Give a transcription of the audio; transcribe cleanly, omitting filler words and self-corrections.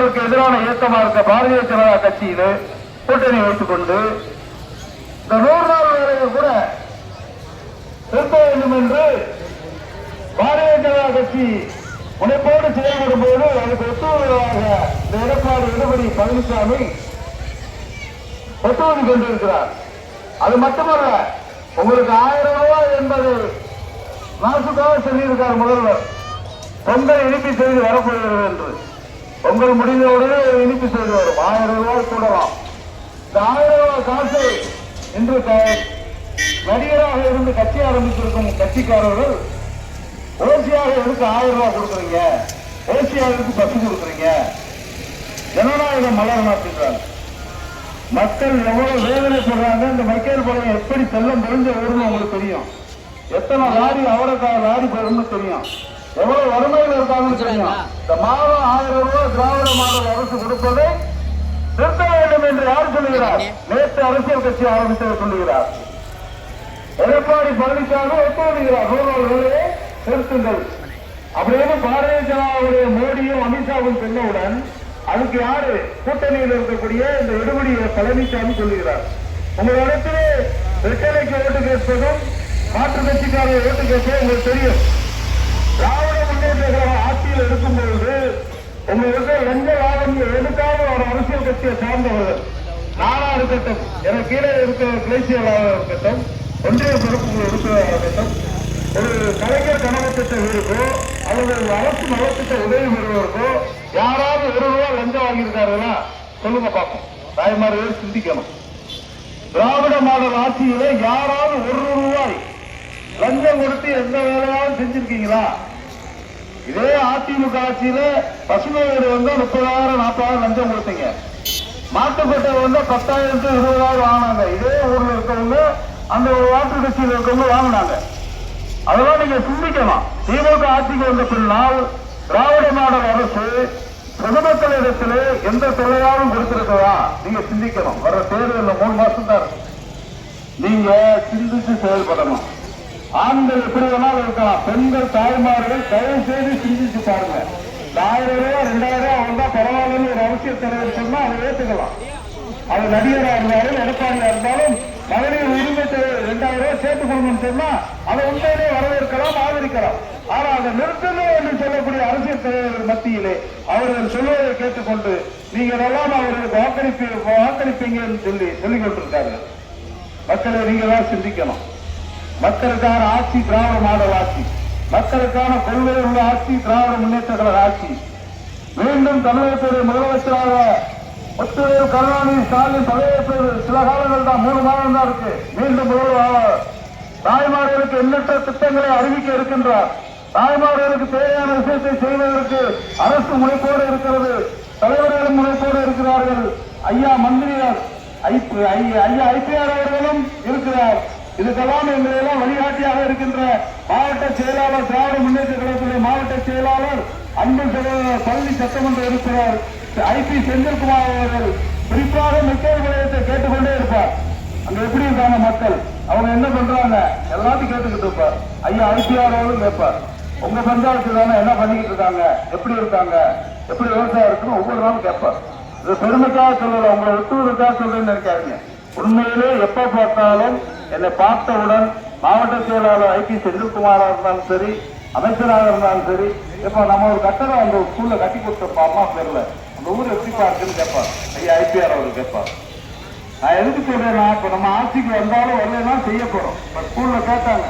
மக்களுக்கு எதிரான இயக்கமா இருக்க பாரதிய ஜனதா கட்சியில கூட்டணி வைத்துக் கொண்டு இந்த 100 நாள் வேலையை கூட திருத்த வேண்டும் என்று பாரதிய ஜனதா கட்சி முனைப்போடு செயல்படும் போது அதுக்கு ஒத்துழைப்பாக இந்த எடப்பாடி பழனிசாமி ஒத்துழைப்பு கொண்டிருக்கிறார். அது மட்டுமல்ல, உங்களுக்கு 1000 ரூபாய் என்பதை நாசுக்காக சொல்லியிருக்கார் முதல்வர். பொங்கல் இனிப்பு செய்து வரப்போகிறது என்று. பொங்கல் முடிந்தவுடனே இனிப்பு செய்து வரும். 1000 ரூபாய் கூடலாம். இந்த 1000 ரூபாய் காசை இன்று நடிகராக இருந்து கட்சி ஆரம்பித்திருக்கும் கட்சிக்காரர்கள் ஓசியாக இருக்கு 1000 ரூபாய் கொடுக்குறீங்க, ஓசியாக இருக்கு பசு கொடுக்குறீங்க, ஜனநாயகம் மலர் மாற்றுகிறாங்க. மக்கள் எவ்வளவு வேதனைப்படுறாங்க. இந்த மைக்கேல் படம் எப்படி செல்லம் தெரிஞ்ச ஊர்னு உங்களுக்கு தெரியும். எத்தனை லாரி அவரைக்காக லாரி போயிடும்னு தெரியும். எவ்வளவு வறுமையில் இருக்காங்கன்னு தெரியும். இந்த மாதம் 1000 ரூபாய் திராவிட மாடல் அரசு கொடுப்பதை நிறுத்த வேண்டும் என்று யார் சொல்லுகிறார்? நேற்று அரசியல் கட்சி ஆரம்பித்தவர் சொல்லுகிறார். எடப்பாடி பழனிசாமி ஒத்துழைக்கிறார். 100 நாள் வேலையை நிறுத்துங்கள் அப்படின்னு பாரதிய ஜனதாவுடைய மோடியும் அமித்ஷாவும் சொன்னவுடன் அதுக்கு யாரு கூட்டணியில் இருக்கக்கூடிய இந்த எடுபடி பழனிசாமி சொல்லுகிறார். உங்களிடத்திலே ரெட்டலைக்கு ஓட்டு கேட்பதும் மாற்று கட்சிக்காரர் ஓட்டு கேட்பதும் உங்களுக்கு தெரியும். திராவிட முன்னேற்ற கழக ஆட்சியில் இருக்கும் பொழுது உங்களுக்கு லஞ்ச லாபம் எடுக்காத ஒரு அரசியல் கட்சியை சார்ந்தவர்கள் நானா இருக்கட்டும், என கீழே இருக்கிற கிளை செயலாளர் இருக்கட்டும், ஒன்றிய பொறுப்பு இருக்கிறதாக இருக்கட்டும், ஒரு கலைஞர் கனவு திட்ட வீடுக்கோ அல்லது அரசு நலத்திட்ட உதவி பெறுவதற்கோ யாராவது 1 ரூபாய் லஞ்சம் வாங்கியிருக்காருன்னா சொல்லுங்க பார்ப்போம். தாய்மார்கள் சிந்திக்கணும். திராவிட மாடல் ஆட்சியில யாராவது 1 ரூபாய் லஞ்சம் கொடுத்து எந்த வேலையாவது செஞ்சிருக்கீங்களா? இதே அதிமுக ஆட்சியில பசுமை வீடு வந்து 30,000 40,000 லஞ்சம் கொடுத்தீங்க. மாட்டுப்பட்டை வந்து 10,000 20,000 வாங்கினாங்க. இதே ஊர்ல இருக்கவங்க அந்த மாற்று கட்சியில் இருக்கவங்க வாங்கினாங்க. அதெல்லாம் நீங்க சிந்திக்கணும். திமுக ஆட்சிக்கு வந்த பின்னால் திராவிட மாடல் அரசு பொதுமக்களிடத்திலே எந்த தொகையாலும் கொடுத்திருக்கா நீங்க சிந்திக்கணும். வர தேர்தல் 3 மாசம் தான் இருக்கு. நீங்க சிந்திச்சு செயல்படணும். ஆண்கள் எப்படி வேணாலும் இருக்கலாம். பெண்கள் தாய்மார்கள் தயவு செய்து சிந்திச்சு பாருங்க. 1000 ரூபாய் 2000 ரூபாய் அவங்க தான் பரவாயில்லன்னு ஒரு அரசியல் தலைவர் சொன்னா அதை ஏற்றுக்கலாம். அது நடிகராக இருந்தாலும் எடப்பாடியா இருந்தாலும் மகளிர் உரிமை 2000 ரூபாய் சேர்த்து கொடுங்கன்னு சொன்னா அதை உண்மையிலே வரவேற்கலாம், ஆதரிக்கலாம். ஆனா அதை நிறுத்தணும் என்று சொல்லக்கூடிய அரசியல் தலைவர்கள் மத்தியிலே அவர்கள் சொல்வதை கேட்டுக்கொண்டு நீங்கள் எல்லாம் அவர்களுக்கு வாக்களிப்பீங்கன்னு சொல்லிக் கொண்டிருக்கார்கள். மக்களை நீங்க தான் சிந்திக்கணும். மக்களுக்கான ஆட்சி திராவிட மாடல் ஆட்சி, மக்களுக்கான கொள்கை உள்ள ஆட்சி திராவிட முன்னேற்ற கழக ஆட்சி. மீண்டும் தமிழகத்துடைய முதலமைச்சராக முத்துவேல் கருணாநிதி ஸ்டாலின் பதவியேற்பது சில காலங்கள் தான், 3 மாதம் தான் இருக்கு. மீண்டும் முதல்வர் தாய்மார்களுக்கு எண்ணற்ற திட்டங்களை அறிவிக்க இருக்கின்றார். தாய்மார்களுக்கு தேவையான விஷயத்தை செய்வதற்கு அரசு முனைப்போடு இருக்கிறது, தலைவர்களும் முனைப்போடு இருக்கிறார்கள். ஐயா மந்திரியார் ஐயா ஐபிஆர் அவர்களும் இருக்கிறார். இதுக்கெல்லாம் எங்களெல்லாம் வழிகாட்டியாக இருக்கின்ற மாவட்ட செயலாளர், திராவிட முன்னேற்ற கழகத்துடைய மாவட்ட செயலாளர் அன்பு சகோதரர் பழனி சட்டமன்ற உறுப்பினர் ஐபி செந்தில்குமார் அவர்கள் குறிப்பாக மைக்கேல் பாளையத்தை கேட்டுக்கொண்டே இருப்பார். அங்க எப்படி இருக்காங்க மக்கள், அவங்க என்ன பண்றாங்க எல்லாத்தையும் கேட்டுக்கிட்டு இருப்பார். ஐயா ஐபிஆர் அவர்களும் கேட்பார். உங்க பஞ்சாயத்து தானே என்ன பண்ணிக்கிட்டு இருக்காங்க, எப்படி இருக்காங்க, எப்படி விவசாயம் இருக்குன்னு ஒவ்வொரு நாளும் கேட்பார். இது பெருமைக்காக சொல்லல, உங்களை விட்டுவதற்காக சொல்றேன்னு நினைக்காதீங்க. உண்மையிலே எப்ப பார்த்தாலும் என்னை பார்த்தவுடன் மாவட்ட செயலாளர் ஐபி செந்தில்குமாரா இருந்தாலும் சரி, அமைச்சராக இருந்தாலும் சரி, இப்ப நம்ம ஒரு கட்டடம் அந்த ஸ்கூல்ல கட்டி கொடுத்தோம் அம்மா பேர்ல, அந்த ஊர் எப்படி பார்க்குன்னு கேட்பார். ஐயா ஐபிஆர் அவர்கள் கேட்பார். நான் எதுக்கு சொல்றேன்னா, இப்ப நம்ம ஆட்சிக்கு வந்தாலும் வரலன்னா செய்ய போறோம். இப்ப ஸ்கூல்ல கேட்டாங்க